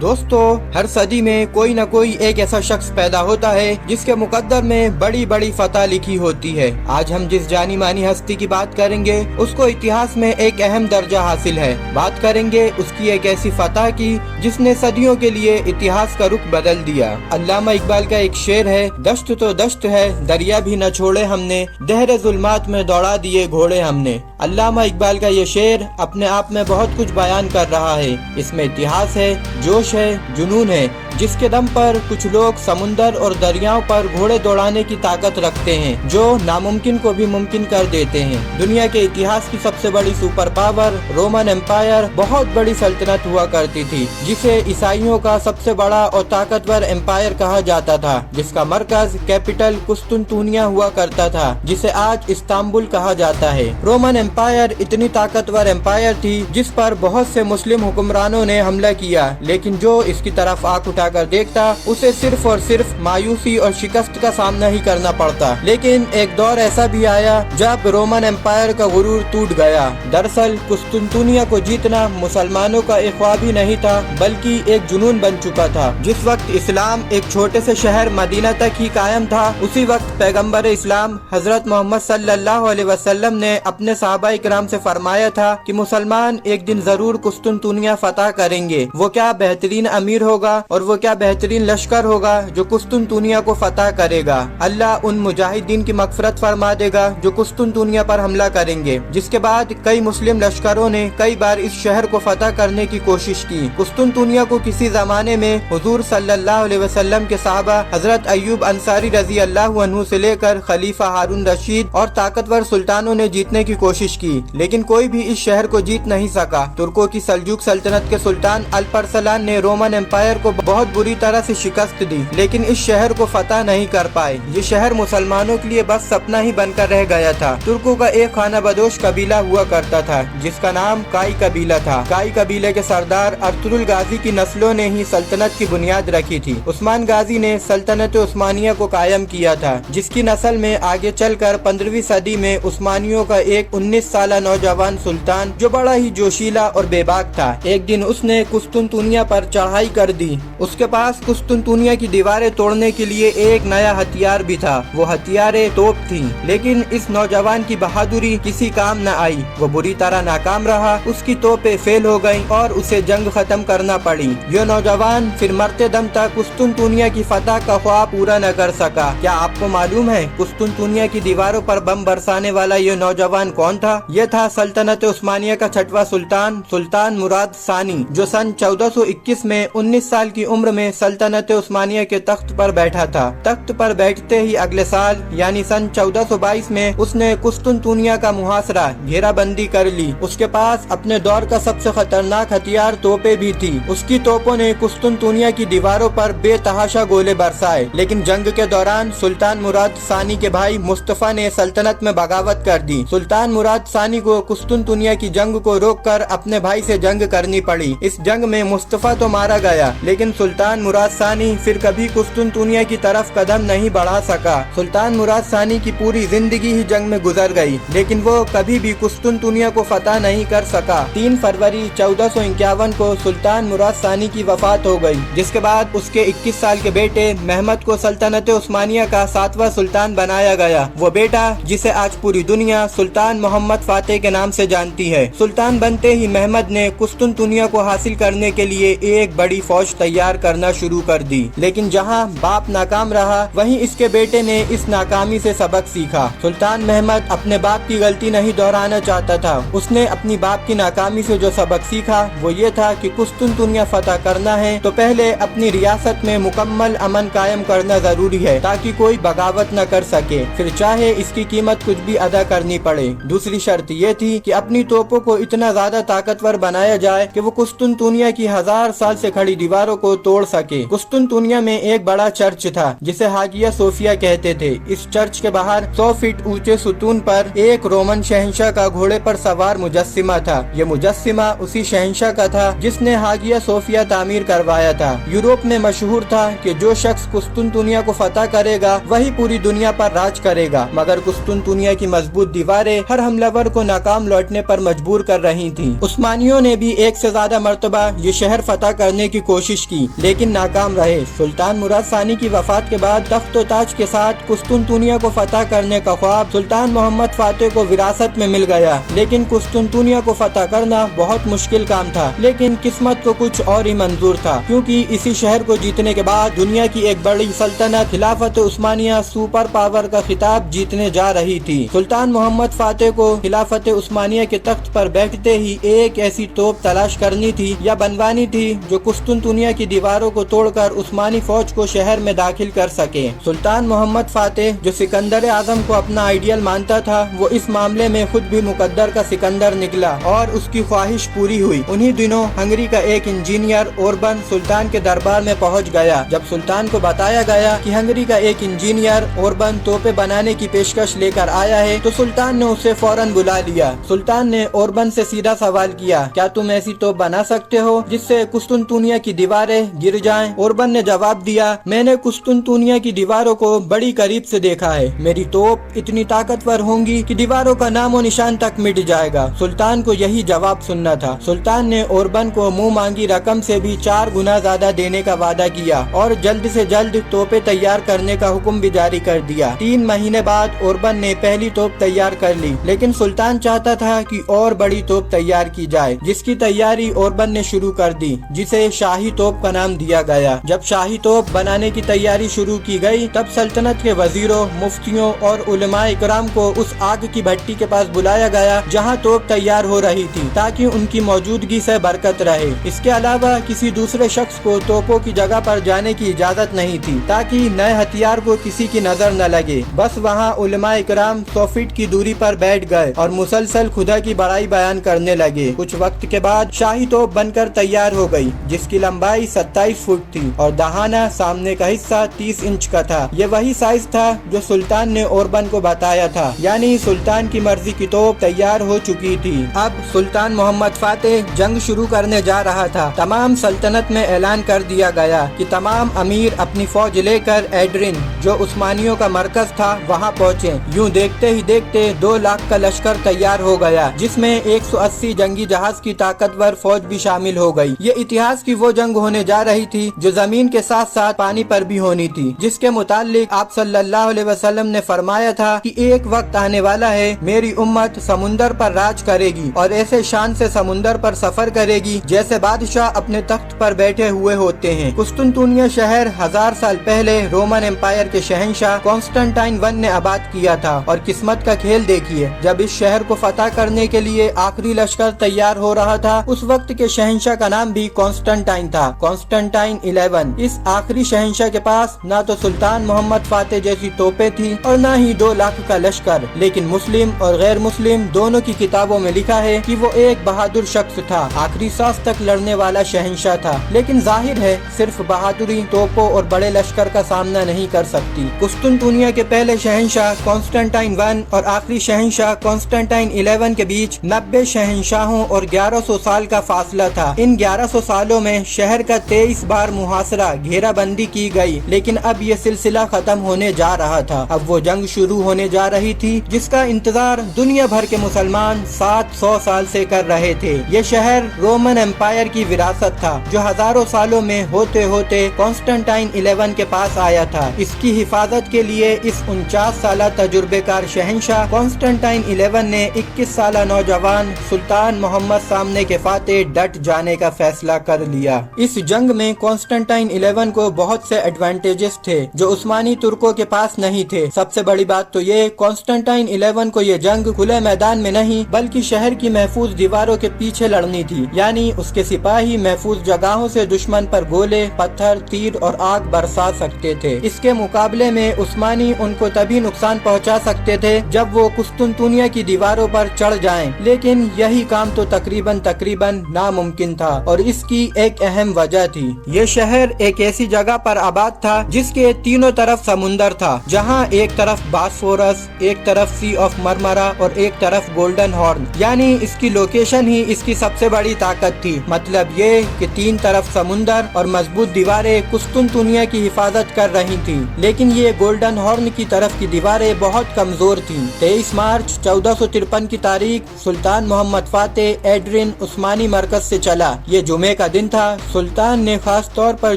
दोस्तों, हर सदी में कोई न कोई एक ऐसा शख्स पैदा होता है जिसके मुकद्दर में बड़ी बड़ी फतह लिखी होती है। आज हम जिस जानी मानी हस्ती की बात करेंगे उसको इतिहास में एक अहम दर्जा हासिल है। बात करेंगे उसकी एक ऐसी फतह की जिसने सदियों के लिए इतिहास का रुख बदल दिया। अल्लामा इकबाल का एक शेर है, दश्त तो दश्त है दरिया भी न छोड़े हमने, दहरे जुल्मात में दौड़ा दिए घोड़े हमने। अल्लामा इकबाल का ये शेर अपने आप में बहुत कुछ बयान कर रहा है। इसमें इतिहास है, जोश है, जुनून है, जिसके दम पर कुछ लोग समुंदर और दरियाओं पर घोड़े दौड़ाने की ताकत रखते हैं, जो नामुमकिन को भी मुमकिन कर देते हैं। दुनिया के इतिहास की सबसे बड़ी सुपर पावर रोमन एम्पायर बहुत बड़ी सल्तनत हुआ करती थी, जिसे ईसाइयों का सबसे बड़ा और ताकतवर एम्पायर कहा जाता था, जिसका मरकज कैपिटल कुस्तुनतुनिया हुआ करता था, जिसे आज इस्तांबुल कहा जाता है। रोमन एम्पायर इतनी ताकतवर एम्पायर थी जिस पर बहुत से मुस्लिम हुक्मरानों ने हमला किया, लेकिन जो इसकी तरफ आंख उठाकर देखता उसे सिर्फ और सिर्फ मायूसी और शिकस्त का सामना ही करना पड़ता। लेकिन एक दौर ऐसा भी आया जब रोमन एम्पायर का गुरूर टूट गया। दरअसल कुस्तुनतुनिया को जीतना मुसलमानों का एक ख्वाब ही नहीं था, बल्कि एक जुनून बन चुका था। जिस वक्त इस्लाम एक छोटे से शहर मदीना तक ही कायम था, उसी वक्त पैगम्बर इस्लाम हजरत मोहम्मद सल्लल्लाहु अलैहि वसल्लम ने अपने सहाबा इकराम से फरमाया था कि मुसलमान एक दिन जरूर कुस्तुनतुनिया फतह करेंगे। वो क्या बेहतरीन अमीर होगा और वो क्या बेहतरीन लश्कर होगा जो कुस्तुनतुनिया को फतह करेगा। अल्लाह उन मुजाहिदीन की मगफरत फरमा देगा जो कुस्तुनतुनिया पर हमला करेंगे। जिसके बाद कई मुस्लिम लश्करों ने कई बार इस शहर को फतह करने की कोशिश की। कुस्तुनतुनिया को किसी जमाने में हुजूर सल्लल्लाहु अलैहि वसल्लम के साहबा हजरत अय्यूब अंसारी रजी अल्लाह अन्हु से लेकर खलीफा हारून रशीद और ताकतवर सुल्तानों ने जीतने की कोशिश की, लेकिन कोई भी इस शहर को जीत नहीं सका। तुर्कों की सल्जूक सल्तनत के सुल्तान अल्परसलान ने रोमन एम्पायर को बहुत बुरी तरह से शिकस्त दी, लेकिन इस शहर को फतह नहीं कर पाए। ये शहर मुसलमानों के लिए बस सपना ही बनकर रह गया था। तुर्कों का एक खाना बदोश कबीला हुआ करता था जिसका नाम काई कबीला था। काई कबीले के सरदार अर्तुगरुल गाजी की नस्लों ने ही सल्तनत की बुनियाद रखी थी। उस्मान गाजी ने सल्तनत उस्मानिया को कायम किया था, जिसकी नस्ल में आगे चलकर 15वीं सदी में उस्मानियों का एक 19 साला नौजवान सुल्तान जो बड़ा ही जोशीला और बेबाक था, एक दिन उसने कुस्तुनतुनिया पर चढ़ाई कर दी। उसके पास कुस्तुनतुनिया की दीवारें तोड़ने के लिए एक नया हथियार भी था। वो हथियारें तोप थी, लेकिन इस नौजवान की बहादुरी किसी काम न आई। वो बुरी तरह नाकाम रहा, उसकी तोपें फेल हो गईं और उसे जंग खत्म करना पड़ी। यह नौजवान फिर मरते दम तक कुस्तुनतुनिया की फतह का ख्वाब पूरा न कर सका। क्या आपको मालूम है कुस्तुनतुनिया की दीवारों पर बम बरसाने वाला यह नौजवान कौन था? यह था सल्तनत उस्मानिया का छठवां सुल्तान सुल्तान मुराद सानी, जो सन 1421 में 19 साल की उम्र में सल्तनत उस्मानिया के तख्त पर बैठा था। तख्त पर बैठते ही अगले साल यानी सन 1422 में उसने कुस्तुनतुनिया का मुहासरा घेराबंदी कर ली। उसके पास अपने दौर का सबसे खतरनाक हथियार तोपें भी थी। उसकी तोपों ने कुस्तुनतुनिया की दीवारों पर बेतहाशा गोले बरसाए, लेकिन जंग के दौरान सुल्तान मुराद सानी के भाई मुस्तफा ने सल्तनत में बगावत कर दी। सुल्तान मुराद सानी को कुस्तुनतुनिया की जंग को रोककर अपने भाई से जंग करनी पड़ी। इस जंग में मुस्तफा तो मारा गया, लेकिन सुल्तान मुराद सानी फिर कभी कुस्तुनतुनिया की तरफ कदम नहीं बढ़ा सका। सुल्तान मुराद सानी की पूरी जिंदगी ही जंग में गुजर गई, लेकिन वो कभी भी कुस्तुनतुनिया को फतह नहीं कर सका। 3 फरवरी 1451 को सुल्तान मुराद सानी की वफात हो गई, जिसके बाद उसके 21 साल के बेटे महमद को सल्तनत उस्मानिया का 7वां सुल्तान बनाया गया। वो बेटा जिसे आज पूरी दुनिया सुल्तान मोहम्मद फातेह के नाम से जानती है। सुल्तान बनते ही महमद ने कुस्तुनतुनिया को हासिल करने के लिए एक बड़ी फौज तैयार करना शुरू कर दी, लेकिन जहां बाप नाकाम रहा वहीं इसके बेटे ने इस नाकामी से सबक सीखा। सुल्तान महमद अपने बाप की गलती नहीं दोहराना चाहता था। उसने अपनी बाप की नाकामी से जो सबक सीखा वो ये था कि कुस्तुनतुनिया फतह करना है तो पहले अपनी रियासत में मुकम्मल अमन कायम करना जरूरी है, ताकि कोई बगावत न कर सके, फिर चाहे इसकी कीमत कुछ भी अदा करनी पड़े। दूसरी शर्त ये थी कि अपनी तोपों को इतना ज्यादा ताकतवर बनाया जाए कि वो कुस्तुनतुनिया की 1000 साल से खड़ी दीवारों को तोड़ सके। कुस्तुनतुनिया में एक बड़ा चर्च था जिसे हागिया सोफिया कहते थे। इस चर्च के बाहर 100 फीट ऊंचे सुतून पर एक रोमन शहंशाह का घोड़े पर सवार मुजस्सिमा था। ये मुजस्सिमा उसी शहंशाह का था जिसने हागिया सोफिया तामीर करवाया था। यूरोप में मशहूर था कि जो शख्स कुस्तुनतुनिया को फतह करेगा वही पूरी दुनिया पर राज करेगा, मगर कुस्तुनतुनिया की मजबूत दीवारें हर हमले हमलावर को नाकाम लौटने पर मजबूर कर रही थी। उस्मानियों ने भी एक से ज्यादा मर्तबा ये शहर फतह करने की कोशिश की, लेकिन नाकाम रहे। सुल्तान मुराद सानी की वफात के बाद तख्त व ताज के साथ कुस्तुनतुनिया को फतह करने का ख्वाब सुल्तान मोहम्मद फातेह को विरासत में मिल गया, लेकिन कुस्तुनतुनिया को फतह करना बहुत मुश्किल काम था। लेकिन किस्मत को कुछ और ही मंजूर था, क्योंकि इसी शहर को जीतने के बाद दुनिया की एक बड़ी सल्तनत खिलाफत उस्मानिया सुपर पावर का खिताब जीतने जा रही थी। सुल्तान मोहम्मद फातेह को खिलाफत उस्मानिया के तख्त पर बैठते ही एक ऐसी तोप तलाश करनी थी या बनवानी थी जो कुस्तुनतुनिया की दीवारों को तोड़कर उस्मानी फौज को शहर में दाखिल कर सके। सुल्तान मोहम्मद फातेह जो सिकंदर आजम को अपना आइडियल मानता था, वो इस मामले में खुद भी मुकद्दर का सिकंदर निकला और उसकी ख्वाहिश पूरी हुई। उन्हीं दिनों हंगरी का एक इंजीनियर ओरबन सुल्तान के दरबार में पहुंच गया। जब सुल्तान को बताया गया कि हंगरी का एक इंजीनियर ओरबन तोपे बनाने की पेशकश लेकर आया है, तो सुल्तान ने उसे फौरन बुला लिया। सुल्तान ने ओरबन से सीधा सवाल किया, क्या तुम ऐसी तोप बना सकते हो जिससे कुस्तुनतुनिया की दीवारें गिर जाएं? ओरबन ने जवाब दिया, मैंने कुस्तुनतुनिया की दीवारों को बड़ी करीब से देखा है। मेरी तोप इतनी ताकतवर होंगी कि दीवारों का नामो निशान तक मिट जाएगा। सुल्तान को यही जवाब सुनना था। सुल्तान ने ओरबन को मुंह मांगी रकम से भी 4 गुना ज्यादा देने का वादा किया और जल्द से जल्द तोपें तैयार करने का हुक्म भी जारी कर दिया। 3 महीने बाद ओरबन ने पहली तोप तैयार कर ली, लेकिन सुल्तान चाहता था कि और बड़ी तोप तैयार की जाए, जिसकी तैयारी ओरबन ने शुरू कर दी, जिसे शाही तोप का नाम दिया गया। जब शाही तोप बनाने की तैयारी शुरू की गई, तब सल्तनत के वजीरों, मुफ्तियों और उलमाए इकराम को उस आग की भट्टी के पास बुलाया गया जहां तोप तैयार हो रही थी, ताकि उनकी मौजूदगी से बरकत रहे। इसके अलावा किसी दूसरे शख्स को तोपों की जगह पर जाने की इजाजत नहीं थी, ताकि नए हथियार को किसी की नजर न लगे। बस वहाँ उलमाए इकराम 100 फीट की दूरी पर बैठ गए और मुसलसल खुदा की बड़ाई बयान करने लगे। कुछ वक्त के बाद शाही तोप बनकर तैयार हो गई, जिसकी लंबाई 27 फुट थी और दहाना सामने का हिस्सा 30 इंच का था। ये वही साइज था जो सुल्तान ने ओरबन को बताया था, यानी सुल्तान की मर्जी की तोप तैयार हो चुकी थी। अब सुल्तान मोहम्मद फातेह जंग शुरू करने जा रहा था। तमाम सल्तनत में ऐलान कर दिया गया कि तमाम अमीर अपनी फौज लेकर एड्रिन, जो उस्मानियों का मरकज था, वहाँ पहुँचे। यूँ देखते ही देखते 2 लाख का लश्कर तैयार हो गया, जिसमें 180 जंगी जहाज की ताकतवर फौज भी शामिल हो गई। ये इतिहास की वो जंग होने जा रही थी जो जमीन के साथ साथ पानी पर भी होनी थी, जिसके मुतालिक आप सल्लल्लाहु अलैहि वसल्लम ने फरमाया था कि एक वक्त आने वाला है, मेरी उम्मत समुंदर पर राज करेगी और ऐसे शान से समुंदर पर सफर करेगी जैसे बादशाह अपने तख्त पर बैठे हुए होते हैं। कुस्तुनतुनिया शहर 1000 साल पहले रोमन एम्पायर के शहंशाह कॉन्स्टेंटाइन I ने आबाद किया था। और किस्मत का खेल देखिए, जब इस शहर को फतह करने के लिए आखिरी लश्कर तैयार हो रहा था, उस वक्त के शहंशाह का नाम भी कॉन्स्टेंटाइन था, कॉन्स्टेंटाइन 11। इस आखिरी शहंशाह के पास न तो सुल्तान मोहम्मद फातेह जैसी तोपें थी और न ही 2 लाख का लश्कर, लेकिन मुस्लिम और गैर मुस्लिम दोनों की किताबों में लिखा है कि वो एक बहादुर शख्स था, आखिरी सांस तक लड़ने वाला शहंशाह था। लेकिन जाहिर है सिर्फ बहादुरी तोपों और बड़े लश्कर का सामना नहीं कर सकती। कुस्तुनतुनिया के पहले शहंशाह कॉन्स्टेंटाइन I और आखिरी शहंशाह कॉन्स्टेंटाइन 11 के बीच 90 शहंशाहों और 1100 साल का फासला था। इन 1100 सालों में शहर का 23 बार मुहासरा, घेराबंदी की गई, लेकिन अब ये सिलसिला खत्म होने जा रहा था। अब वो जंग शुरू होने जा रही थी जिसका इंतजार दुनिया भर के मुसलमान 700 साल से कर रहे थे। ये शहर रोमन एम्पायर की विरासत था, जो हजारों सालों में होते होते कॉन्स्टेंटाइन 11 के पास आया था। इसकी हिफाजत के लिए इस 49 साल तजुर्बेकार शहंशाह कॉन्स्टेंटाइन 11 ने 21 साल नौजवान सुल्तान मोहम्मद सामने के फातेह डट जाने का फैसला कर लिया। इस जंग में कॉन्स्टेंटाइन 11 को बहुत से एडवांटेजेस थे जो उस्मानी तुर्कों के पास नहीं थे। सबसे बड़ी बात तो ये, कॉन्स्टेंटाइन 11 को ये जंग खुले मैदान में नहीं बल्कि शहर की महफूज दीवारों के पीछे लड़नी थी, यानी उसके सिपाही महफूज जगहों से दुश्मन पर गोले, पत्थर, तीर और आग बरसा सकते थे। इसके मुकाबले में उस्मानी उनको तभी नुकसान पहुंचा सकते थे जब वो कुस्तुनतुनिया की दीवारों पर चढ़ जाएं, लेकिन यही काम तो तकरीबन नामुमकिन था और इसकी एक अहम वजह थी। ये शहर एक ऐसी जगह पर आबाद था जिसके तीनों तरफ समुंदर था, जहां एक तरफ बास्फोरस, एक तरफ सी ऑफ मरमरा और एक तरफ गोल्डन हॉर्न, यानी इसकी लोकेशन ही इसकी सबसे बड़ी ताकत थी। मतलब ये कि 3 तरफ समुंदर और मजबूत दीवारें कुस्तुनतुनिया की हिफाजत कर रही थी, लेकिन ये गोल्डन हॉर्न की तरफ की दीवारें बहुत कमजोर थी। 23 मार्च 1453 की तारीख सुल्तान मोहम्मद फातेह एड्रिन उस्मानी मरकज से चला। ये जुमे का दिन था। सुल्तान ने खास तौर पर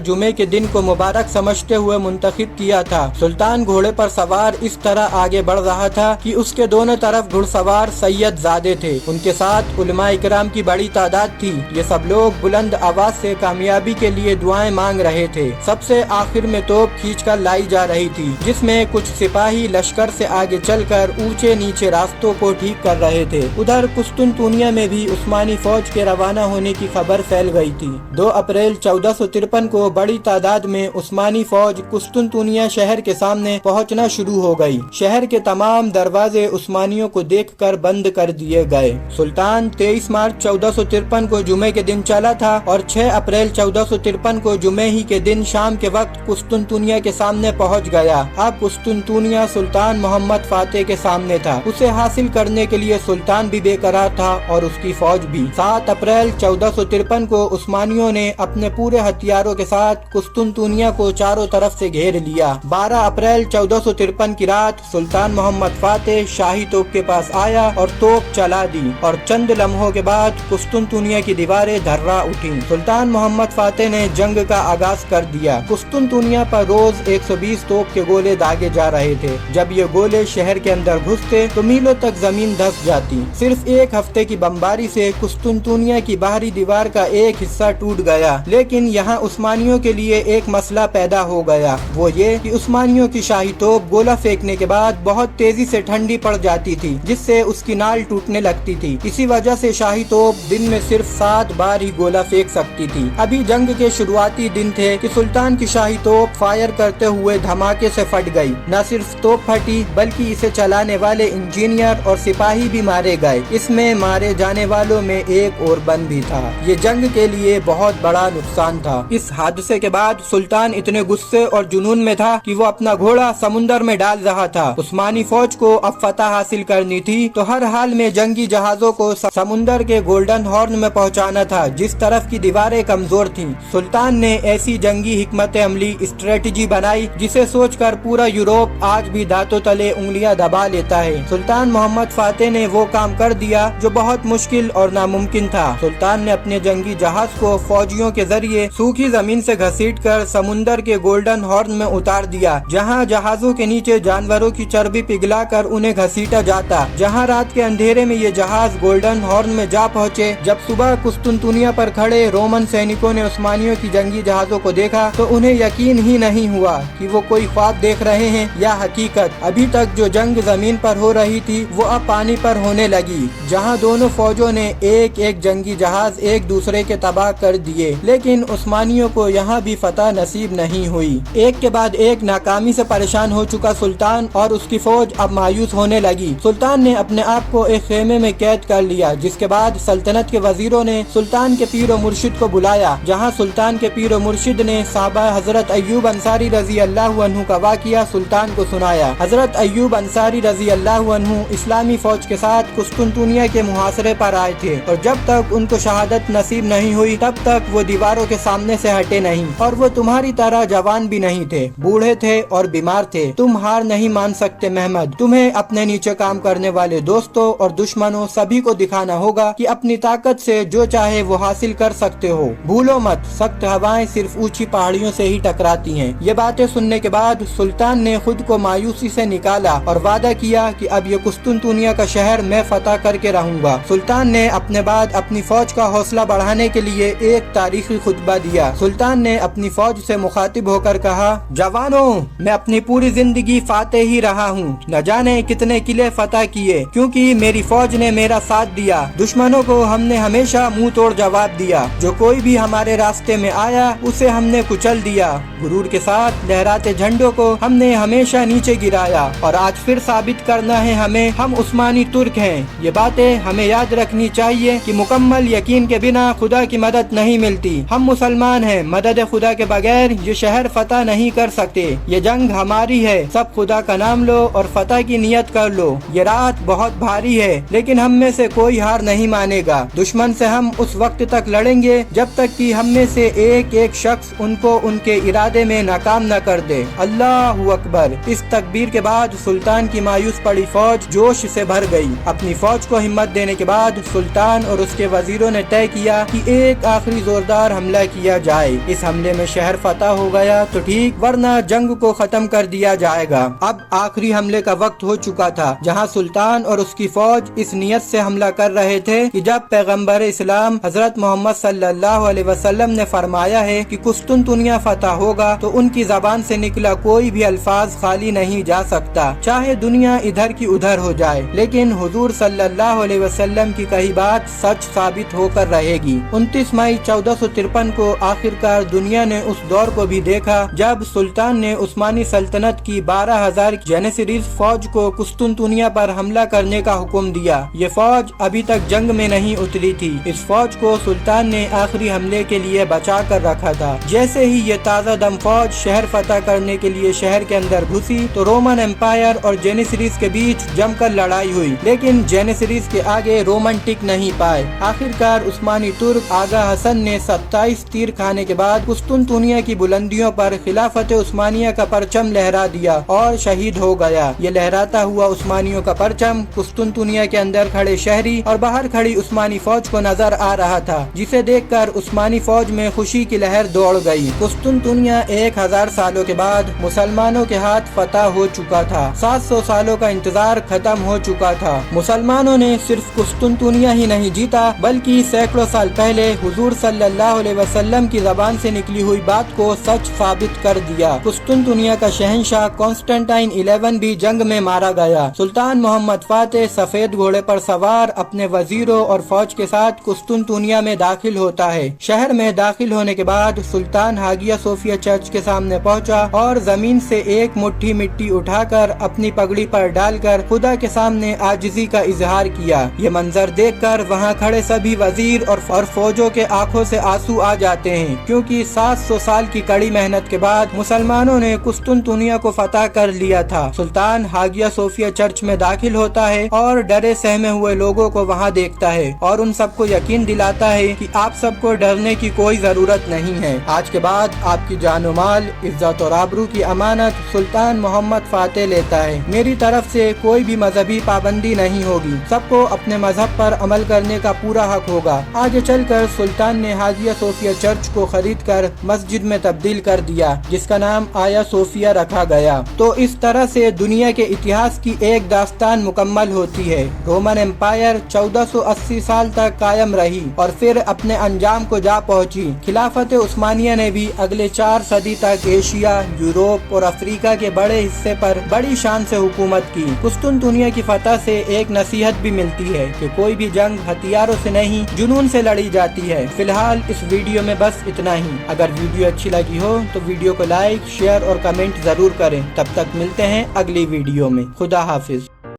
जुमे के दिन को मुबारक समझते हुए मुंतखब किया था। सुल्तान घोड़े पर सवार इस तरह आगे बढ़ रहा था कि उसके दोनों तरफ घुड़सवार सैयद ज़ादे थे। उनके साथ उलमा इकराम की बड़ी तादाद थी। ये सब लोग बुलंद आवाज से कामयाबी के लिए दुआएं मांग रहे थे। सबसे आखिर में तोप खींचकर लाई जा रही थी, जिसमें कुछ सिपाही लश्कर से आगे चलकर ऊंचे नीचे रास्तों को ठीक कर रहे थे। उधर कुस्तुनतुनिया में भी उस्मानी फौज के रवाना होने की खबर फैल गई थी। 2 अप्रैल 1453 को बड़ी तादाद में उस्मानी फौज कुस्तुनतुनिया शहर के सामने पहुंचना शुरू हो गई। शहर के तमाम दरवाजे उस्मानियों को देखकर बंद कर दिए गए। सुल्तान 23 मार्च 1453 को जुमे के दिन चला था और 6 अप्रैल 1453 को जुमे ही के दिन शाम के वक्त कुस्तुनतुनिया के सामने पहुंच गया। अब कुस्तुनतुनिया सुल्तान मोहम्मद फातेह के सामने था। उसे हासिल करने के लिए सुल्तान भी बेकरार था और उसकी फौज भी। 7 अप्रैल 1453 को उस्मानियों ने अपने पूरे हथियारों के साथ कुस्तुनतुनिया को चारों तरफ से घेर लिया। 12 अप्रैल 1453 की रात सुल्तान मोहम्मद फातेह शाही तोप के पास आया और तोप चला दी और चंद लम्हों के बाद कुस्तुनतुनिया की दीवारें धर्रा उठी। सुल्तान मोहम्मद फातेह ने जंग का आगाज कर दिया। कुस्तुनतुनिया पर रोज 120 तोप के गोले दागे जा रहे थे। जब ये गोले शहर के अंदर घुसते तो मीलों तक जमीन धंस जाती। सिर्फ एक हफ्ते की बमबारी से कुस्तुनतुनिया की बाहरी दीवार का एक हिस्सा टूट गया। लेकिन यहाँ उस्मानियों के लिए एक मसला पैदा हो गया, वो ये कि उस्मानियों की शाही तोप गोला फेंकने के बाद बहुत तेजी से ठंडी पड़ जाती थी, जिससे उसकी नाल टूटने लगती थी। इसी वजह से शाही तोप दिन में सिर्फ 7 बार ही गोला फेंक सकती थी। अभी जंग के शुरुआती दिन थे कि सुल्तान की शाही तोप फायर करते हुए धमाके से फट गई। न सिर्फ तोप फटी बल्कि इसे चलाने वाले इंजीनियर और सिपाही भी मारे गए। इसमें मारे जाने वालों में एक और बंद भी था। ये जंग के लिए बहुत बड़ा नुकसान था। इस हादसे के बाद सुल्तान इतने गुस्से और जुनून में था कि वो अपना घोड़ा समुंदर में डाल रहा था। उस्मानी फौज को अब फतह हासिल करनी थी तो हर हाल में जंगी जहाजों को समुंदर के गोल्डन हॉर्न में पहुंचाना था, जिस तरफ की दीवारें कमजोर थीं। सुल्तान ने ऐसी जंगी हिकमत अमली स्ट्रेटजी बनाई जिसे सोचकर पूरा यूरोप आज भी दांतों तले उंगलियां दबा लेता है। सुल्तान मोहम्मद फातेह ने वो काम कर दिया जो बहुत मुश्किल और नामुमकिन था। सुल्तान ने अपने जंगी जहाज को फौजियों के जरिए सूखी जमीन से घसीटकर समुंदर के गोल्डन हॉर्न में उतार दिया, जहां जहाजों के नीचे जानवरों की चर्बी पिघलाकर उन्हें घसीटा जाता। जहां रात के अंधेरे में ये जहाज गोल्डन हॉर्न में जा पहुंचे। जब सुबह कुस्तुनतुनिया पर खड़े रोमन सैनिकों ने उस्मानियों की जंगी जहाजों को देखा तो उन्हें यकीन ही नहीं हुआ कि वो कोई ख्वाब देख रहे हैं या हकीकत। अभी तक जो जंग जमीन पर हो रही थी वो अब पानी पर होने लगी, जहां दोनों फौजों ने एक एक जंगी जहाज एक दूसरे के तबाह कर दिए। लेकिन उस्मानियों को यहाँ भी फतह नसीब नहीं हुई। एक के बाद एक नाकामी से परेशान हो चुका सुल्तान और उसकी फौज अब मायूस होने लगी। सुल्तान ने अपने आप को एक खेमे में कैद कर लिया, जिसके बाद सल्तनत के वजीरों ने सुल्तान के पीर मुर्शिद को बुलाया। जहां सुल्तान के पीर मुर्शिद ने साहबा हजरत अय्यूब अंसारी रजी अल्लाह अन्हु का वाक़िया सुल्तान को सुनाया। हजरत अय्यूब अंसारी रजी अल्लाह अन्हु इस्लामी फौज के साथ कुस्तुनतुनिया के मुहासरे पर आए थे और जब तक उनको शहादत नसीब नहीं हुई तब तक वो दीवारों के सामने से हटे नहीं। और वो तुम्हारी तरह जवान भी नहीं थे, बूढ़े थे और बीमार थे। तुम हार नहीं मान सकते महमद। तुम्हें अपने नीचे काम करने वाले दोस्तों और दुश्मनों सभी को दिखाना होगा कि अपनी ताकत से जो चाहे वो हासिल कर सकते हो। भूलो मत, सख्त हवाएं सिर्फ ऊंची पहाड़ियों से ही टकराती हैं। ये बातें सुनने के बाद सुल्तान ने खुद को मायूसी से निकाला और वादा किया कि अब ये कुस्तुनतुनिया का शहर मैं फतह करके रहूंगा। सुल्तान ने अपने बाद अपनी फौज का हौसला बढ़ाने के लिए एक तारीखी खुतबा दिया। सुल्तान ने अपनी फौज से मुखातिब होकर कहा, जवानों, मैं अपनी पूरी जिंदगी फातेह ही रहा हूँ। न जाने कितने किले फतह किए, क्योंकि मेरी फौज ने मेरा साथ दिया। दुश्मनों को हमने हमेशा मुंह तोड़ जवाब दिया। जो कोई भी हमारे रास्ते में आया उसे हमने कुचल दिया। गुरूर के साथ लहराते झंडों को हमने हमेशा नीचे गिराया और आज फिर साबित करना है हमें, हम उस्मानी तुर्क हैं। ये बातें हमें याद रखनी चाहिए कि मुकम्मल यकीन के बिना खुदा की मदद नहीं मिलती। हम मुसलमान हैं, मदद खुदा के बगैर ये शहर फतह नहीं कर सकते। ये जंग हमारी है, सब खुदा का नाम लो और फतह की नियत कर लो। ये रात बहुत भारी है लेकिन हम में से कोई हार नहीं मानेगा। दुश्मन से हम उस वक्त तक लड़ेंगे जब तक कि हम में से एक एक शख्स उनको उनके इरादे में नाकाम न कर दे। अल्लाहु अकबर। इस तकबीर के बाद सुल्तान की मायूस पड़ी फौज जो जोश से भर गई। अपनी फौज को हिम्मत देने के बाद सुल्तान और उसके वजीरों ने तय किया कि एक आखिरी जोरदार हमला किया जाए। इस हमले में शहर फतह हो गया तो ठीक, वरना जंग को खत्म कर दिया जाएगा। अब आखिरी हमले का वक्त हो चुका था, जहां सुल्तान और उसकी फौज इस नियत से हमला कर रहे थे कि जब पैगंबर इस्लाम हजरत मोहम्मद सल्लल्लाहु अलैहि वसल्लम ने फरमाया है कि कुस्तुनतुनिया फतह होगा, तो उनकी जबान से निकला कोई भी अल्फाज खाली नहीं जा सकता, चाहे दुनिया इधर की उधर हो जाए, लेकिन हुजूर सल्लल्लाहु अलैहि वसल्लम की कही बात सच साबित होकर रहेगी। 29 मई 1453 को आखिरकार दुनिया ने उस दौर को भी देखा जब सुल्तान ने उस्मानी सल्तनत की 12,000 जेनिसरीज फौज को कुस्तुनतुनिया पर हमला करने का हुक्म दिया। ये फौज अभी तक जंग में नहीं उतरी थी। इस फौज को सुल्तान ने आखिरी हमले के लिए बचा कर रखा था। जैसे ही ये ताज़ा दम फौज शहर फतह करने के लिए शहर के अंदर घुसी तो रोमन एम्पायर और जेनिसरीज के बीच जमकर लड़ाई हुई, लेकिन जेनिसरीज के आगे रोमन टिक नहीं पाए। आखिरकार उस्मानी तुर्क आगा हसन ने 27 तीर खाने के बाद कुस्तुनतुनिया की बुलंदियों पर खिलाफत उस्मानिया का परचम लहरा दिया और शहीद हो गया। ये लहराता हुआ उस्मानियों का परचम कुस्तुनतुनिया के अंदर खड़े शहरी और बाहर खड़ी उस्मानी फौज को नजर आ रहा था, जिसे देखकर उस्मानी फौज में खुशी की लहर दौड़ गई। कुस्तुनतुनिया 1000 सालों के बाद मुसलमानों के हाथ फतह हो चुका था। 700 सालों का इंतजार खत्म हो चुका था। मुसलमानों ने सिर्फ कुस्तुनतुनिया ही नहीं जीता, बल्कि सैकड़ों साल पहले हुजूर सल्लल्लाहु अलैहि वसल्लम की जबान से निकली हुई बात को सच साबित कर दिया। कुस्तुनतुनिया का शहंशाह कॉन्स्टेंटाइन 11 भी जंग में मारा गया। सुल्तान मोहम्मद फातेह सफेद घोड़े पर सवार अपने वजीरों और फौज के साथ कुस्तुनतुनिया में दाखिल होता है। शहर में दाखिल होने के बाद सुल्तान हागिया सोफिया चर्च के सामने पहुंचा और जमीन से एक मुट्ठी मिट्टी उठाकर अपनी पगड़ी पर डालकर खुदा के सामने आजिजी का इजहार किया। ये मंजर देखकर वहां खड़े सभी वजीर और फौजों के आंखों से आंसू आ जाते हैं, क्योंकि 700 साल की कड़ी मेहनत के बाद मुसलमानों ने कुस्तुनतुनिया को फतह कर लिया था। सुल्तान हागिया सोफिया चर्च में दाखिल होता है और डरे सहमे हुए लोगों को वहां देखता है और उन सबको यकीन दिलाता है कि आप सबको डरने की कोई जरूरत नहीं है। आज के बाद आपकी जानो माल, इज्जत और आबरू की अमानत सुल्तान मोहम्मद फातेह लेता है। मेरी तरफ से कोई भी मजहबी पाबंदी नहीं होगी, सबको अपने मजहब पर अमल करने का पूरा हक होगा। आगे चलकर सुल्तान ने हागिया सोफिया चर्च को खरीद कर मस्जिद में तब्दील कर दिया, जिसका नाम आया सोफिया रखा गया। तो इस तरह से दुनिया के इतिहास की एक दास्तान मुकम्मल होती है। रोमन एम्पायर 1480 साल तक कायम रही और फिर अपने अंजाम को जा पहुंची। खिलाफत उस्मानिया ने भी अगले 4 सदी तक एशिया, यूरोप और अफ्रीका के बड़े हिस्से पर बड़ी शान से हुकूमत की। कुस्तुनतुनिया की फतह से एक नसीहत भी मिलती है कि कोई भी जंग हथियारों से नहीं, जुनून से लड़ी जाती है। फिलहाल इस वीडियो में बस इतना ही। अगर वीडियो अच्छी लगी हो तो वीडियो को लाइक, शेयर और कमेंट जरूर करें। तब तक मिलते हैं अगली वीडियो में। खुदा हाफिज।